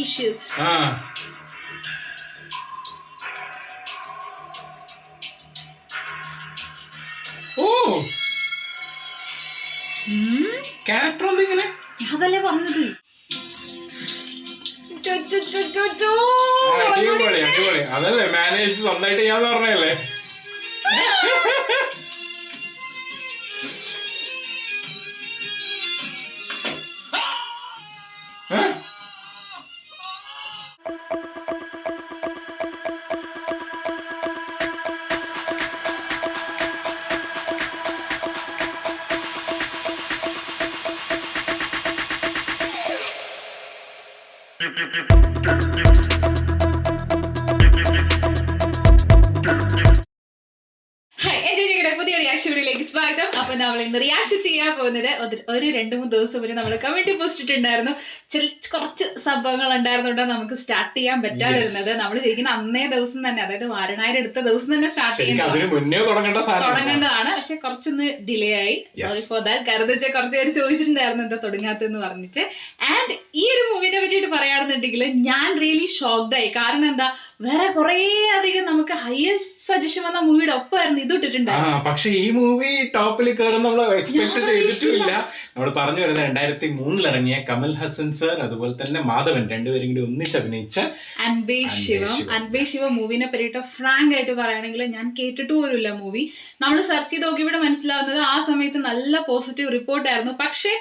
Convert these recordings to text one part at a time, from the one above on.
ambitious. Character എന്തെങ്ങനെ അതല്ലേ പറഞ്ഞത്. അടിപൊളി അടിപൊളി. അതല്ലേ മാനേജ് സ്വന്തമായിട്ട് ചെയ്യാന്ന് പറഞ്ഞല്ലേ. പുതിയ റിയാക്ഷൻ വീഡിയോയിലേക്ക് സ്വാഗതം. അപ്പൊ നമ്മൾ ഇന്ന് റിയാക്ഷൻ ചെയ്യാൻ പോകുന്നത് ഒരു 2-3 ദിവസം വരെ നമ്മൾ കമ്മ്യൂണിറ്റി പോസ്റ്റ് ഇട്ടുണ്ടായിരുന്നു. കുറച്ച് സംഭവങ്ങൾ ഉണ്ടായിരുന്നുകൊണ്ട് നമുക്ക് സ്റ്റാർട്ട് ചെയ്യാൻ പറ്റാതിരുന്നത്. നമ്മൾ ശരിക്കും അന്നേ ദിവസം തന്നെ, അതായത് വാരണായിരം എടുത്ത ദിവസം തന്നെ സ്റ്റാർട്ട് തുടങ്ങേണ്ടതാണ്. പക്ഷെ കുറച്ചൊന്ന് ഡിലേ ആയി. Sorry for that. കാരണം വെച്ചാൽ കുറച്ച് പേര് ചോദിച്ചിട്ടുണ്ടായിരുന്നു എന്താ തുടങ്ങാത്തെന്ന് പറഞ്ഞിട്ട്. ആൻഡ് ഈ ഒരു മൂവിനെ പറ്റിയിട്ട് പറയുകയാണെന്നുണ്ടെങ്കിൽ ഞാൻ റിയലി ഷോക്ക്ഡ് ആയി. കാരണം എന്താ, വേറെ കുറേ അധികം നമുക്ക് ഹയസ്റ്റ് സജഷൻ വന്ന മൂവിയുടെ ഒപ്പമായിരുന്നു ഇത് ഇട്ടിട്ടുണ്ടായിരുന്നു. പക്ഷെ ഈ മൂവി ടോപ്പിൽ കയറും നമ്മൾ എക്സ്പെക്ട് ചെയ്തിട്ടില്ല. നമ്മൾ പറഞ്ഞു വരുന്നത് 2003 ഇറങ്ങിയ കമൽ ഹസൻ സർ അതുപോലെ തന്നെ മാധവൻ രണ്ടുപേരും കൂടി ഒന്നിച്ച് അഭിനയിച്ച അൻപേ ശിവം മൂവിനെ പറ്റിയിട്ട് ഫ്രാങ്ക് ആയിട്ട് പറയുകയാണെങ്കിൽ ഞാൻ കേട്ടിട്ട് പോലുമില്ല മൂവി. നമ്മൾ സെർച്ച് ചെയ്ത് നോക്കിയവിടെ മനസ്സിലാവുന്നത് ആ സമയത്ത് നല്ല പോസിറ്റീവ് റിപ്പോർട്ടായിരുന്നു. പക്ഷേ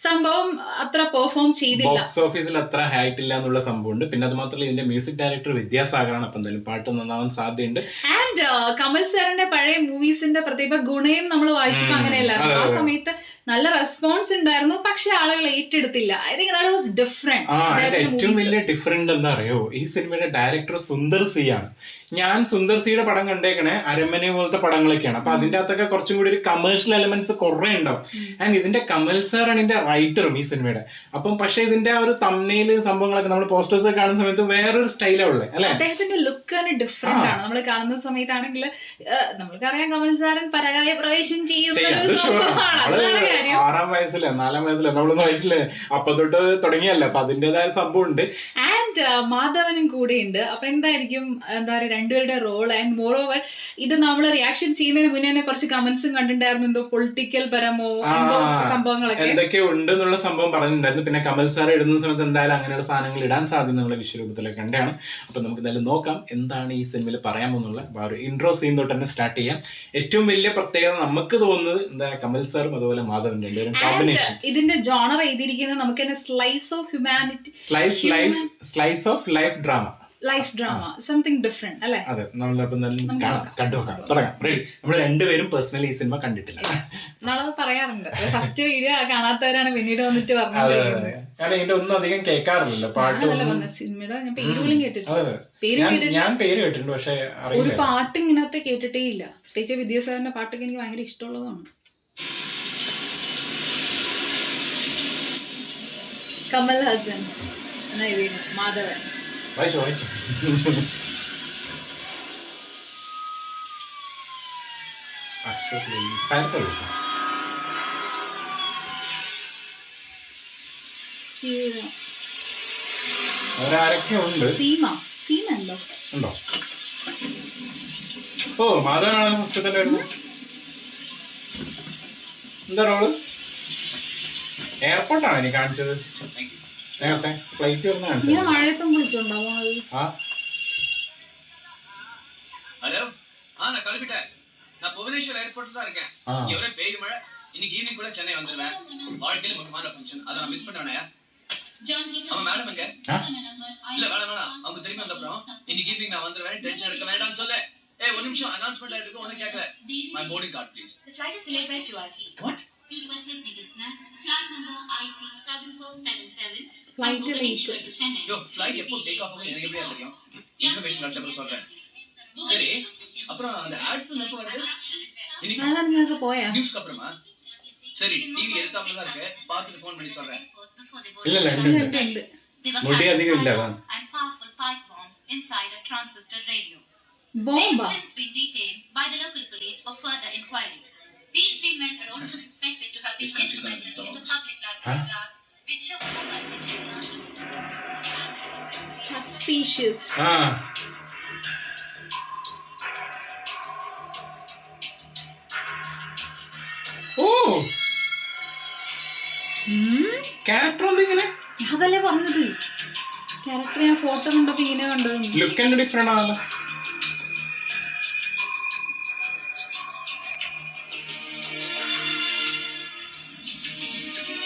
സംഭവം അത്ര പെർഫോം ചെയ്തില്ല. ബോക്സ് ഓഫീസിൽ അത്ര ആയിട്ടില്ല എന്നുള്ള സംഭവമുണ്ട്. പിന്നെ അത് മാത്രമല്ല ഇതിന്റെ മ്യൂസിക് ഡയറക്ടർ വിദ്യാസാഗറാണ്. അപ്പം എന്തായാലും പാട്ട് നന്നാവാൻ സാധ്യതയുണ്ട്. ആൻഡ് കമൽ സാറിന്റെ പഴയ മൂവീസിന്റെ പ്രത്യേക ഗുണയും നമ്മൾ വായിച്ചപ്പോൾ അങ്ങനെയല്ലായിരുന്നു. ആ സമയത്ത് നല്ല റെസ്പോൺസ് ഉണ്ടായിരുന്നു, പക്ഷെ ആളുകൾ ഏറ്റെടുത്തില്ല. I think that was different. ഏറ്റവും വലിയ ഡിഫറെന്റ് എന്താ അറിയോ, ഈ സിനിമയുടെ ഡയറക്ടർ സുന്ദർ സി ആണ്. ഞാൻ സുന്ദർ സിയുടെ പടം കണ്ടേക്കണേ അരമന പോലത്തെ പടങ്ങളൊക്കെയാണ്. അപ്പൊ അതിന്റെ അകത്തൊക്കെ കുറച്ചും കൂടി ഒരു കമേഴ്ഷ്യൽ എലമെന്റ്സ് കുറെ ഉണ്ടാവും. ആൻഡ് ഇതിന്റെ കമൽ സാറാണ് ഇതിന്റെ റൈറ്ററും ഈ സിനിമയുടെ. അപ്പം പക്ഷെ ഇതിന്റെ ആ ഒരു തംബ്നെയില് സംഭവങ്ങളൊക്കെ നമ്മൾ പോസ്റ്റേഴ്സ് ഒക്കെ കാണുന്ന സമയത്ത് വേറൊരു സ്റ്റൈലാണ് ഉള്ളത് അല്ലെ. അദ്ദേഹത്തിന്റെ ലുക്ക് തന്നെ ഡിഫറെന്റ് ആണ്. നമ്മൾ കാണുന്ന സമയത്താണെങ്കിൽ നമ്മൾക്കറിയാം കമൽ സാറൻ പരകായ പ്രവേശം ചെയ്യുന്ന 6-ാം വയസ്സിലെ 4-ാം വയസ്സിലെ നമ്മളൊന്നും വയസ്സിലെ അപ്പൊ തൊട്ട് തുടങ്ങിയല്ല. അപ്പൊ അതിന്റേതായ സംഭവം ഉണ്ട്. ആൻഡ് മാധവനും കൂടെ ഉണ്ട്. അപ്പൊ എന്തായിരിക്കും എന്താ പറയുക രണ്ടുപേരുടെ റോൾ. ആൻഡ് മോർ ഓവർ ഇത് നമ്മൾ റിയാക്ഷൻ ചെയ്യുന്നതിന് മുന്നേ തന്നെ കുറച്ച് കമന്റ്സും കണ്ടിട്ടുണ്ടായിരുന്നു. എന്തോ പൊളിറ്റിക്കൽ പരമോ എന്തോ സംഭവങ്ങളൊക്കെ എന്തൊക്കെയോ ഉണ്ട് എന്നുള്ള സംഭവം പറഞ്ഞിട്ടുണ്ടായിരുന്നു. പിന്നെ കമൽ സാർ ഇടുന്ന സമയത്ത് എന്തായാലും അങ്ങനെയുള്ള സാധനങ്ങൾ ഇടാൻ സാധ്യത നമ്മളെ വിശ്വരൂപത്തിലൊക്കെ കണ്ടാണ്. അപ്പൊ നമുക്ക് എന്തായാലും നോക്കാം എന്താണ് ഈ സിനിമയിൽ പറയാമെന്നുള്ള ആ ഒരു ഇൻട്രോ സീൻ തൊട്ട് തന്നെ സ്റ്റാർട്ട് ചെയ്യാം. ഏറ്റവും വലിയ പ്രത്യേകത നമുക്ക് തോന്നുന്നത് എന്താ, കമൽ സാറും അതുപോലെ മാധവൻ കോമ്പിനേഷൻ. ഇതിന്റെ ജോണർ എഴുതിയിരിക്കുന്നത് നമുക്ക് തന്നെ slice of humanity, slice of life drama, something different അല്ലേ. അതെ, കണ്ടുനോക്കാം. തുടങ്ങാം. റെഡി? നമ്മൾ രണ്ടുപേരും പേഴ്സണലി ഈ സിനിമ കണ്ടിട്ടില്ല. നമ്മളത് പറയാറുണ്ട്. ഫസ്റ്റ് വീഡിയോ കാണാത്തവരാണ് പിന്നീട് വന്നിട്ട് പറഞ്ഞത്. കാരണം ഇതിന്റെ ഒന്നും അധികം കേൾക്കാറില്ല പാട്ട്. സിനിമയുടെ ഞാൻ പേരുപോലും കേട്ടിട്ടില്ല. ഞാൻ പേര് കേട്ടിട്ടുണ്ട്, പക്ഷെ ഒരു പാട്ട് ഇങ്ങനത്തെ കേട്ടിട്ടേ ഇല്ല. പ്രത്യേകിച്ച് വിദ്യാസാഗറിന്റെ പാട്ടൊക്കെ എനിക്ക് ഭയങ്കര ഇഷ്ടമുള്ളതാണ്. കമൽ ഹസൻ മാധവൻ വായിച്ചോ. അവരാരൊക്കെ ഉണ്ട്? സീമ ഉണ്ടോ? ഓ, മാധവനാണ് ഫസ്റ്റ് തന്നെ വരുന്നത്. എന്താ റോള്? എയർപോർട്ടാണ് എനിക്ക് കാണിച്ചത് നേരത്തെ. ഫ്ലൈറ്റ് വരുന്ന മഴയത്തും വിളിച്ചോണ്ടോ? ஹலோ, நான் கிளம்பிட்டேன். நான் புவனேஸ்வர் ஏர்போர்ட்ல தான் இருக்கேன். இங்க ஒரே பெரிய மழை. இன்னைக்கு ஈவினிங் கூட சென்னை வந்துருவேன். வாழ்க்கையில முக்கியமான ஃபங்க்ஷன், அதை நான் மிஸ் பண்ணவேனா? அவன் மேடம் எங்க? இல்ல வேணாம், அவங்க திரும்பி வந்த அப்புறம் இன்னைக்கு ஈவினிங் நான் வந்துருவேன். டென்ஷன் எடுக்க வேண்டாம்னு சொல்லு. ஏய், ஒரு நிமிஷம் அனௌன்ஸ்மென்ட் ஆயிருக்கு, ஒண்ணு கேட்கல. My boarding card please. The flight is delayed by 2 hours. What? Flight number IC 7477. Flight delayed to Chennai. யோ, ஃளைட் எப்போ டேக் ஆஃப் ஆகும் எனக்கு எப்படியா தெரியும்? இன்ஃபர்மேஷன் அனுப்பிச்சு சொல்றேன். சரி, அப்புறம் அந்த ஆட் ஃபில்ம் எப்போ வருது? இன்னைக்கு போயா? நியூஸ்க்கு அப்புறமா? சரி, டிவி எடுத்தாப்ல தான் இருக்கு, பார்த்துட்டு ஃபோன் பண்ணி சொல்றேன். இல்ல முடி அதிகம் இல்ல தான். And powerful pipe bombs inside a transistor radio. Bomba. They have since been detained by the local police for further inquiry. These 3 men are also suspected to have been instrumental in the public library blast, which shook Mumbai. Suspicious. ഓ character എന്തിങ്ങനെ? അതല്ലേ പറഞ്ഞത്, character ഞാൻ photo കണ്ടപ്പോ ഇങ്ങനെ കണ്ടത്. Look and different ആണല്ലോ.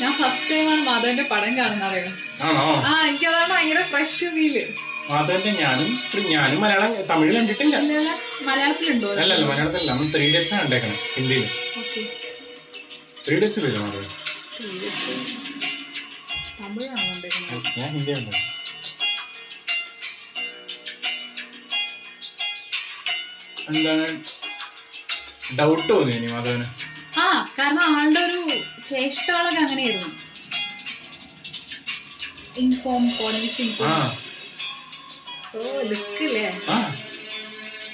ഞാൻ ഫസ്റ്റ് ടൈമാണ് മാധവന്റെ പടം കാണുന്ന അറിയാം. ആണോ? ആ എനിക്ക് അതാണ് ഭയങ്കര ഫ്രഷ് ഫീല്. മാത്രമല്ല ഞാനും മലയാളം തമിഴിൽ കണ്ടിട്ടില്ല. മലയാളത്തിലുണ്ടോ? അല്ലല്ല മലയാളത്തിലല്ല, നമ്മൾ 3 Idiots ആണ് കണ്ടേക്കണേ ഹിന്ദിയിൽ. 3 Idiots ഇല്ല മാധവൻ. തമിഴാണ് കണ്ടേക്കുന്നത്. ഞാൻ ഹിന്ദി കണ്ടത്. എന്താണ് ഡൗട്ട് തോന്നി ഇനി മാധവന്? ആ കാരണം ആളുടെ ഒരു ചേഷ്ടകളൊക്കെ അങ്ങനെയായിരുന്നു. ഇൻഫോം പോലീസ് ഓ ലുക്ക് അല്ലേ,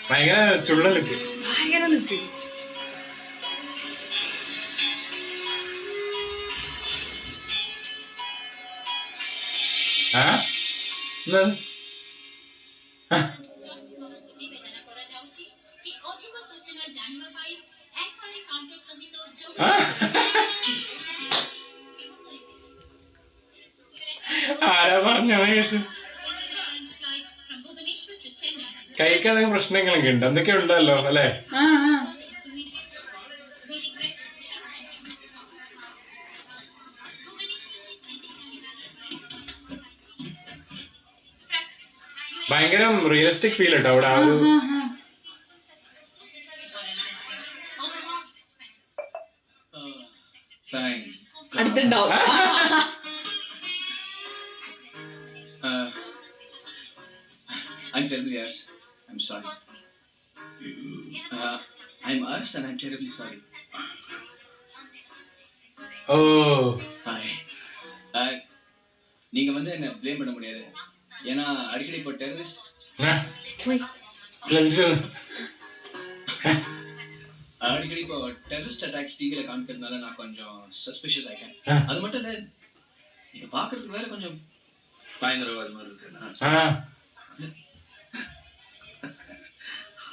ഭയങ്കര ചുള്ള ലുക്ക്. ഭയങ്കര ലുക്ക്. ആരാ പറഞ്ഞ കഴിക്കാൻ പ്രശ്നങ്ങളൊക്കെ ഉണ്ട്, എന്തൊക്കെ ഉണ്ടല്ലോ അല്ലേ? ഭയങ്കര റിയലിസ്റ്റിക് ഫീൽ കേട്ടോ അവിടെ. ആ ഒരു അടുത്തുണ്ടാവും. I'm terribly Ars. I'm sorry. I'm Ars and I'm terribly sorry. Oh. Hi. நீங்க வந்து என்ன ப்ளேம் பண்ண முடியாது. ஏன்னா அடிக்கடி இப்போ டெரரிஸ்ட் அடிக்கடி இப்போ டெரரிஸ்ட் அட்டாக்ஸ் டிவில காமிக்கிறதுனால நான் கொஞ்சம் சஸ்பிஷியஸ் ஆயிட்டேன். அது மட்டும் இல்ல, நீங்க பாக்குறதுக்கு வேற கொஞ்சம் பயங்கரவாதி மாதிரி இருக்குன்னா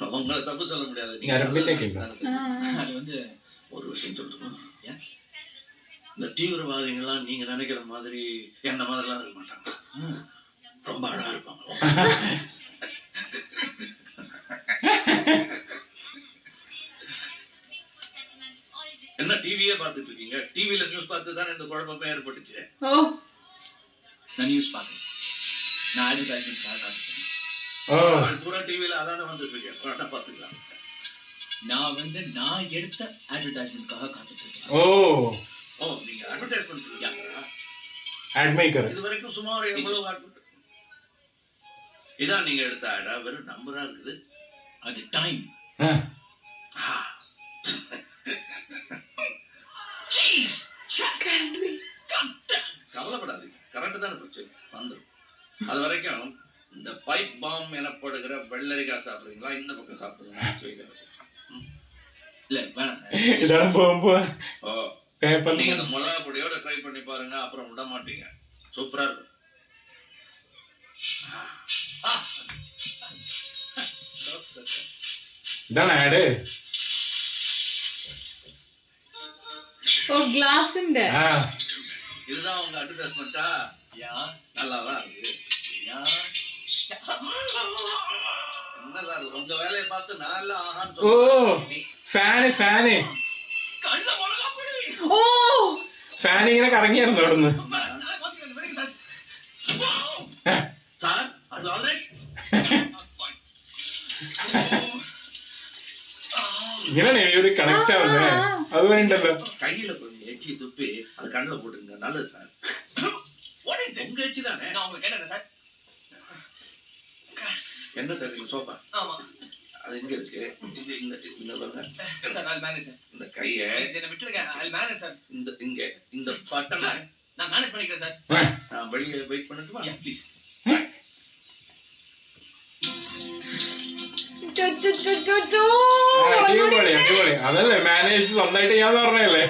அவங்கள தப்பு சொல்ல முடியாது. அது வந்து ஒரு விஷயம் சொல்லணும், இந்த தீவிரவாதிகள்லாம் நீங்க நினைக்கிற மாதிரி என்ன மாதிரிலாம் இருக்க மாட்டாங்க, ரொம்ப அழகா இருப்பாங்க. என்ன டிவியே பார்த்துட்டு இருக்கீங்க? டிவில நியூஸ் பார்த்து தானே இந்த குழப்பமே ஏற்பட்டுச்சு. நான் நியூஸ் பார்த்தேன், நான் அட்வர்டைஸ்மெண்ட்ஸ்க்காக காத்துட்டேன். பூரா டிவில அதானே வந்துட்டு இருக்கேன், பார்த்துக்கலாம். நான் வந்து நான் எடுத்த அட்வர்டைஸ்மெண்ட்காக காத்துட்டு இருக்கேன். ஓ நீங்க அட்வர்டைஸ்மெண்ட் சொல்றீங்களா? Ad maker. இது வரைக்கும் சுமார் எவ்வளவு அட்வர்டைஸ்மெண்ட்? இதான் நீங்க எடுத்த ஆடா? வெறும் நம்பரா இருக்குது. அது டைம். கவலைப்படாதீங்க, கரெக்ட் தானே போச்சு, வந்துடும். அது வரைக்கும் இந்த பைப் பாம் எனப்படுகிற வெள்ளரிக்காய் சாப்பிடுறீங்களா? இந்த பக்கம் சாப்பிடுங்க. இல்ல வேணாம், இதெல்லாம் போகும்போ நீங்க இந்த மிளகா பொடியோட ட்ரை பண்ணி பாருங்க, அப்புறம் விட மாட்டீங்க. சூப்பரா இருக்கும். ഇതാണ് ആഡ്. ഓ ഗ്ലാസിന്റെ இதுதான் உங்க அட்வர்டைஸ்மெண்டா? யா நல்லாவா இருக்கு. யா என்ன சார் உங்க வேலையை பார்த்து நான் எல்லாம் ஆஹான்னு சொல்றேன். ഫാന് ഫാന് ഓ ഫാൻ ഇങ്ങനെ കറങ്ങിയായിരുന്നു അവിടുന്ന്. സാർ അത് ഓൾറൈറ്റ്. ഇങ്ങനെയാണ് ഒരു കണക്ട് ആവുന്നേ, അത് വേണ്ടല്ലോ. கையில கொஞ்சம் எச்சி துப்பி அது கண்ணுல போட்டுருங்க, நல்லது சார். உங்க எச்சி தானே. நான் உங்களுக்கு கேட்டேன் சார். என்ன தெரியுங்க சோஃபா? ஆமா. அது எங்க இருக்கு? இது இந்த சார் I'll manage சார். இந்த கையை என்ன விட்டுருங்க, I'll manage சார். இந்த இங்க இந்த பட்டன் நான் மேனேஜ் பண்ணிக்கிறேன் சார். நான் வெளியே வெயிட் பண்ணட்டுமா? ப்ளீஸ். അടിപൊളി അടിപൊളി. അതല്ലേ മാനേജ് സ്വന്തമായിട്ട് ചെയ്യാന്ന് പറഞ്ഞല്ലേ.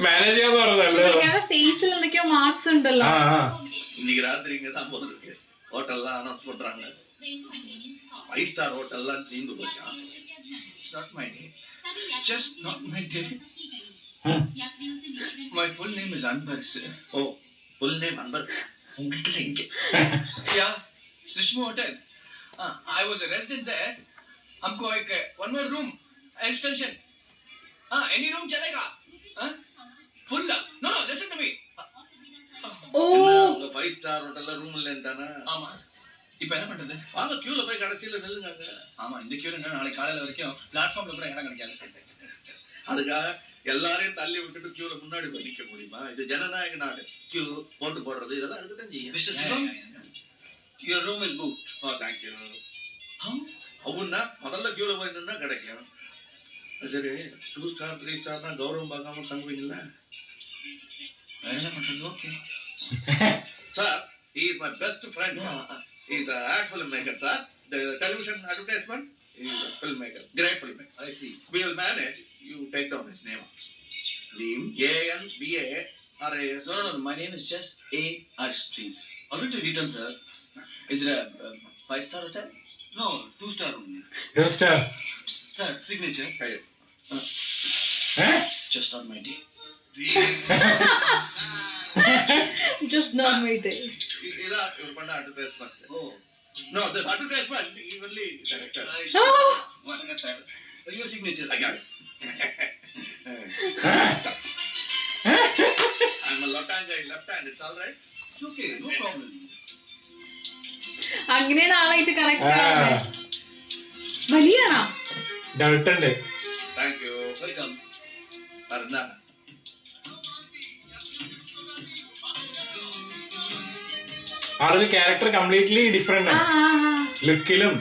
മാനേജ് ചെയ്യാന്ന് പറഞ്ഞല്ലേ. ഫേസിൽ എന്തൊക്കെയോ മാർക്സ് ഉണ്ടല്ലോ. இன்னைக்கு ராத்திரி இங்க தான் போல இருக்கு. ஹோட்டல்லாம் அனௌன்ஸ் பண்றாங்க. 5 ஸ்டார் ஹோட்டல்லாம் தீந்து போச்சான். It's not my day. It's just not my day. My full name is Anbar sir. Oh, full name Anbar. உங்களுக்கு எங்க? Yeah, Sushma Hotel. I was a resident there. हमको एक one more room extension. Any room चलेगा? Full. No, listen to me. ഓ, உங்க 5 star ஹோட்டல்ல room இல்லன்றானா? ஆமா. இப்போ என்ன பண்றது? வாங்க கியூல போய் கடைசில நில்லுங்க. ஆமா, இந்த கியூல நாளைக்கு காலையில வரைக்கும் பிளாட்ஃபார்ம்ல கூட இடம் கிடைக்காது. அதுக்காக எல்லாரையும் தள்ளி விட்டுட்டு கியூல முன்னாடி போய் நிக்க முடியுமா? இது ஜனநாயக நாடு. கியூ போட்டு போடுறது இதெல்லாம் அதுக்கு தான் செய்யும். Mister Shivam, your room is booked. Oh, thank you. அவன்னா முதல்ல கியூல போய் நின்னா கிடைக்கும். சரி, 2 ஸ்டார் 3 ஸ்டார்னா கௌரவம் பார்க்காம தங்குவீங்களா? என்ன பண்றது? Okay sir, he is my best friend. He is an ad filmmaker, sir. The television advertisement, he is a filmmaker, great filmmaker. I see. We will manage. You take down his name. Name ANBARAS. No, my name is just A.R. please. Already written, sir. Is it a 5-star hotel? No, 2-star only. 2-star. Sir, signature. Right. Just on my day. just not my day. Ida you பண்ண advertisement. Oh. No, this advertisement evenly director. What is that? Your signature. I got it. I'm a left hand. It's all right. It's okay. No problem. അങ്ങനെയാണ് ആളായിട്ട് connect ആവുന്നത്. വലിയാണോ? Doubt ഉണ്ട്. Thank you. Welcome. Arna. ആളൊരു character completely different ആണ് ലുക്കിലും